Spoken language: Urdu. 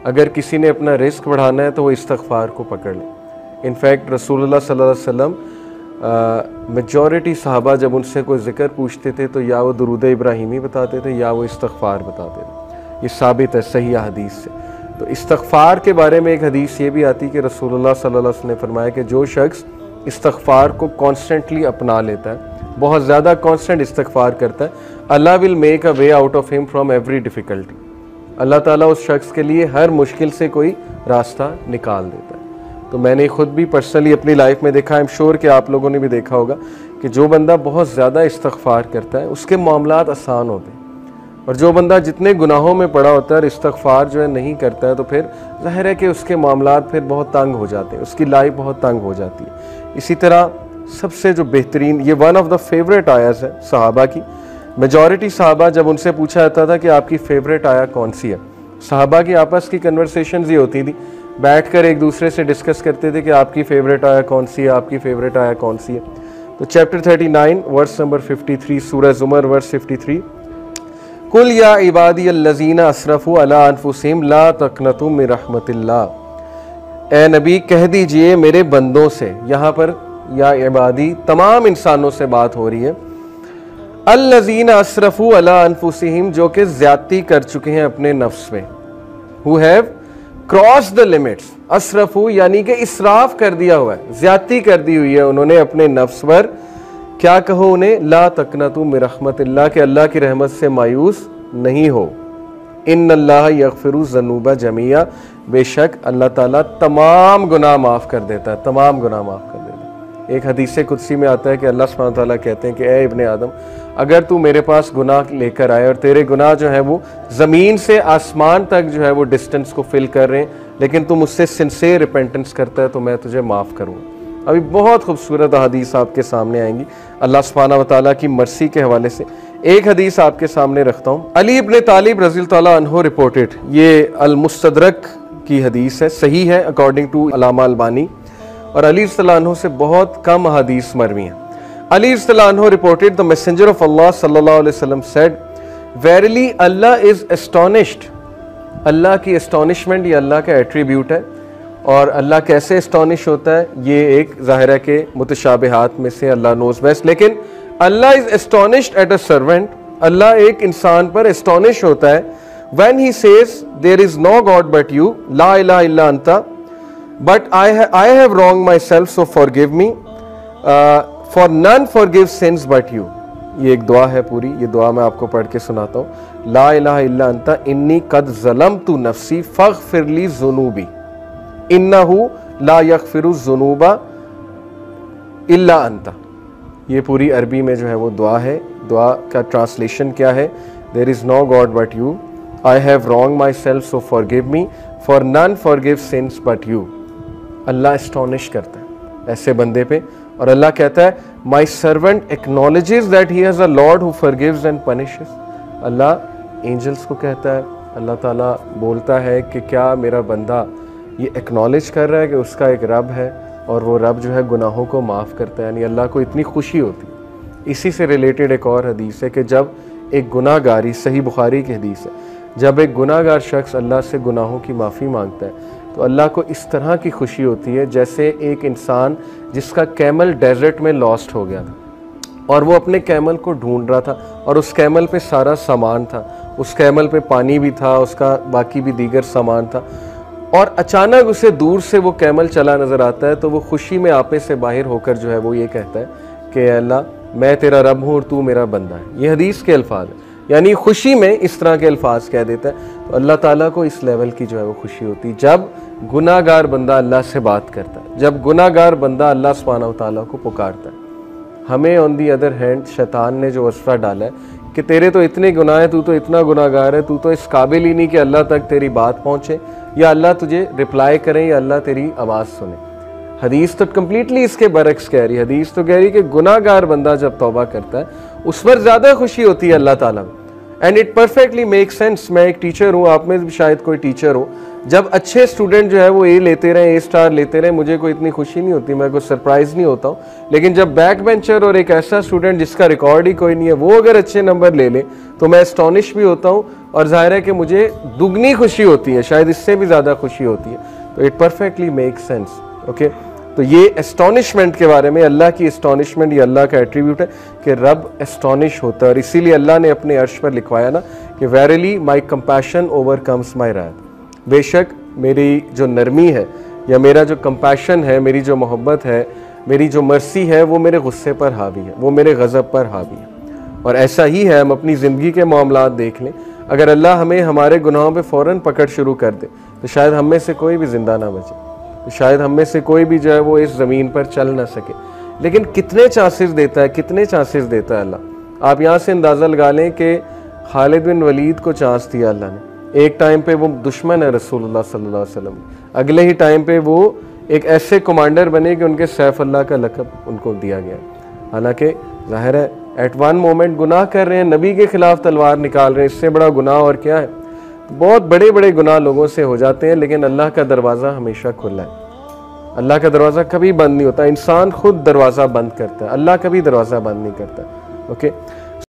اگر کسی نے اپنا رزق بڑھانا ہے تو وہ استغفار کو پکڑ لیں. انفیکٹ رسول اللہ صلی اللہ علیہ وسلم میجورٹی صحابہ جب ان سے کوئی ذکر پوچھتے تھے تو یا وہ درود ابراہیمی بتاتے تھے یا وہ استغفار بتاتے تھے. یہ ثابت ہے صحیح حدیث سے. تو استغفار کے بارے میں ایک حدیث یہ بھی آتی کہ رسول اللہ صلی اللہ علیہ وسلم نے فرمایا کہ جو شخص استغفار کو کانسٹنٹلی اپنا لیتا ہے, بہت زیادہ کانسٹنٹ استغفار کرتا ہے, اللہ will make a way out of ہم فرام ایوری ڈیفیکلٹی. اللہ تعالیٰ اس شخص کے لیے ہر مشکل سے کوئی راستہ نکال دیتا ہے. تو میں نے خود بھی پرسنلی اپنی لائف میں دیکھا, ایم شور کہ آپ لوگوں نے بھی دیکھا ہوگا کہ جو بندہ بہت زیادہ استغفار کرتا ہے اس کے معاملات آسان ہوتے ہیں, اور جو بندہ جتنے گناہوں میں پڑا ہوتا ہے اور استغفار جو ہے نہیں کرتا ہے تو پھر ظاہر ہے کہ اس کے معاملات پھر بہت تنگ ہو جاتے ہیں, اس کی لائف بہت تنگ ہو جاتی ہے. اسی طرح سب سے جو بہترین, یہ ون آف دا فیوریٹ آیاز ہے صحابہ کی. میجورٹی صحابہ جب ان سے پوچھا جاتا تھا کہ آپ کی فیوریٹ آیا کون سی ہے, صحابہ کی آپس کی کنورسیشنز یہ ہوتی تھی, بیٹھ کر ایک دوسرے سے ڈسکس کرتے تھے کہ آپ کی فیوریٹ آیا کون سی ہے, آپ کی فیوریٹ آیا کون سی ہے. تو چیپٹر 39 ورس نمبر 53, سورہ زمر ورس 53, قُلْ يَا عِبَادِيَ الَّذِينَ أَسْرَفُوا عَلَىٰ أَنفُسِهِمْ لَا تَقْنَطُوا مِن رَحْمَتِ اللَّهِ. اے نبی کہہ دیجئے میرے بندوں سے, یہاں پر یا عبادی تمام انسانوں سے بات ہو رہی ہے, الَّذِينَ أَسْرَفُوا عَلَىٰ أَنفُسِهِمْ جو کہ زیادتی کر چکے ہیں اپنے نفس میں, who have crossed the limits. اسرفو یعنی کہ اسراف کر دیا ہوا ہے, زیادتی کر دی ہوئی ہے انہوں نے اپنے نفس پر. کیا کہو انہیں, لا تقنطوا من رحمت اللہ, کہ اللہ کی رحمت سے مایوس نہیں ہو. ان اللہ یغفر الذنوب جميعا, بے شک اللہ تعالیٰ تمام گناہ معاف کر دیتا ہے, تمام گناہ معاف کر دیتا ہے. ایک حدیث قدسی میں آتا ہے کہ اللہ سبحانہ وتعالیٰ کہتے ہیں کہ اے ابن آدم, اگر تو میرے پاس گناہ لے کر آئے اور تیرے گناہ جو ہے وہ زمین سے آسمان تک جو ہے وہ ڈسٹنس کو فل کر رہے ہیں, لیکن تو مجھ سے سنسیئر ریپینٹنس کرتا ہے تو میں تجھے معاف کروں. ابھی بہت خوبصورت حدیث آپ کے سامنے آئیں گی اللہ سبحانہ وتعالیٰ کی مرسی کے حوالے سے. ایک حدیث آپ کے سامنے رکھتا ہوں. علی ابن طالب رضی اللہ تعالیٰ عنہ رپورٹڈ, یہ المستدرک کی حدیث ہے, صحیح ہے اکارڈنگ ٹو علامہ البانی, اور علی رضی اللہ عنہ سے بہت کم حدیث مروی ہیں. علی رضی اللہ عنہ reported the messenger of Allah صلی اللہ علیہ وسلم said, verily Allah is astonished. اللہ کی astonishment یہ اللہ کا ایٹریبیوٹ ہے, اور اللہ کیسے astonished ہوتا ہے یہ ایک ظاہر ہے کہ متشابہات میں سے اللہ knows best. لیکن اللہ is astonished at a servant, اللہ ایک انسان پر astonished ہوتا ہے when he says there is no God but you, la ilaha illa anta, but I have wronged myself so forgive me, for none forgives sins but you. یہ ایک دعا ہے پوری, یہ دعا میں آپ کو پڑھ کے سناتا ہوں. لا الہ الا انت انی قد ظلمت نفسی فاغفر لی ذنوبی انہ لا یغفر الذنوب الا انت. یہ پوری عربی میں جو ہے وہ دعا ہے. دعا کا ٹرانسلیشن کیا ہے, there is no God but you, I have wronged myself so forgive me, for none forgives sins but you. اللہ اسٹونش کرتا ہے ایسے بندے پہ, اور اللہ کہتا ہے my servant acknowledges that he has a Lord who forgives and punishes. Allah angels کو کہتا ہے, اللہ تعالیٰ بولتا ہے کہ کیا میرا بندہ یہ ایکنالج کر رہا ہے کہ اس کا ایک رب ہے اور وہ رب جو ہے گناہوں کو معاف کرتا ہے. یعنی اللہ کو اتنی خوشی ہوتی. اسی سے ریلیٹڈ ایک اور حدیث ہے کہ جب ایک گناہ گاری, صحیح بخاری کی حدیث ہے, جب ایک گناہ گار شخص اللہ سے گناہوں کی معافی مانگتا ہے تو اللہ کو اس طرح کی خوشی ہوتی ہے جیسے ایک انسان جس کا کیمل ڈیزرٹ میں لاسٹ ہو گیا تھا اور وہ اپنے کیمل کو ڈھونڈ رہا تھا, اور اس کیمل پہ سارا سامان تھا, اس کیمل پہ پانی بھی تھا, اس کا باقی بھی دیگر سامان تھا, اور اچانک اسے دور سے وہ کیمل چلا نظر آتا ہے تو وہ خوشی میں آپے سے باہر ہو کر جو ہے وہ یہ کہتا ہے کہ اے اللہ میں تیرا رب ہوں اور تو میرا بندہ ہے. یہ حدیث کے الفاظ ہیں, یعنی خوشی میں اس طرح کے الفاظ کہہ دیتا ہے. تو اللہ تعالیٰ کو اس لیول کی جو ہے وہ خوشی ہوتی جب گناہ گار بندہ اللہ سے بات کرتا ہے, جب گناہ گار بندہ اللہ سبحانہ و تعالیٰ کو پکارتا ہے. ہمیں آن دی ادر ہینڈ شیطان نے جو وصفہ ڈالا ہے کہ تیرے تو اتنے گناہ ہیں, تو اتنا گناہ گار ہے, تو اس قابل ہی نہیں کہ اللہ تک تیری بات پہنچے یا اللہ تجھے رپلائی کریں یا اللہ تیری آواز سنے. حدیث تو کمپلیٹلی اس کے برعکس کہہ رہی. حدیث تو کہہ رہی کہ گناہ گار بندہ جب توبہ کرتا ہے اس پر زیادہ خوشی ہوتی ہے اللہ تعالیٰ میں. And it perfectly make sense. میں ایک ٹیچر ہوں, آپ میں بھی شاید کوئی ٹیچر ہو. جب اچھے اسٹوڈنٹ جو ہے وہ اے لیتے رہے, اے اسٹار لیتے رہے, مجھے کوئی اتنی خوشی نہیں ہوتی, میں کوئی سرپرائز نہیں ہوتا ہوں. لیکن جب بیک بینچر اور ایک ایسا اسٹوڈنٹ جس کا ریکارڈ ہی کوئی نہیں ہے وہ اگر اچھے نمبر لے لے تو میں اسٹونش بھی ہوتا ہوں, اور ظاہر ہے کہ مجھے دگنی خوشی ہوتی ہے, شاید اس سے بھی زیادہ خوشی ہوتی ہے. تو it perfectly make sense. Okay, تو یہ اسٹونشمنٹ کے بارے میں, اللہ کی اسٹونشمنٹ یہ اللہ کا ایٹریبیوٹ ہے کہ رب اسٹونش ہوتا ہے, اور اسی لیے اللہ نے اپنے عرش پر لکھوایا نا کہ ویریلی مائی کمپیشن اوور کمس مائی رائت. بے شک میری جو نرمی ہے یا میرا جو کمپیشن ہے, میری جو محبت ہے, میری جو مرسی ہے, وہ میرے غصے پر حاوی ہے, وہ میرے غضب پر حاوی ہے. اور ایسا ہی ہے, ہم اپنی زندگی کے معاملات دیکھ لیں, اگر اللہ ہمیں ہمارے گناہوں پہ فوراً پکڑ شروع کر دے تو شاید ہم میں سے کوئی بھی زندہ نہ بچے, تو شاید ہم میں سے کوئی بھی جو ہے وہ اس زمین پر چل نہ سکے. لیکن کتنے چانسز دیتا ہے, کتنے چانسز دیتا ہے اللہ. آپ یہاں سے اندازہ لگا لیں کہ خالد بن ولید کو چانس دیا اللہ نے. ایک ٹائم پہ وہ دشمن ہے رسول اللہ صلی اللہ علیہ وسلم, اگلے ہی ٹائم پہ وہ ایک ایسے کمانڈر بنے کہ ان کے سیف اللہ کا لقب ان کو دیا گیا. حالانکہ ظاہر ہے ایٹ ون مومنٹ گناہ کر رہے ہیں, نبی کے خلاف تلوار نکال رہے ہیں, اس سے بڑا گناہ اور کیا ہے. بہت بڑے بڑے گناہ لوگوں سے ہو جاتے ہیں, لیکن اللہ کا دروازہ ہمیشہ کھلا ہے. اللہ کا دروازہ کبھی بند نہیں ہوتا, انسان خود دروازہ بند کرتا ہے, اللہ کبھی دروازہ بند نہیں کرتا. اوکے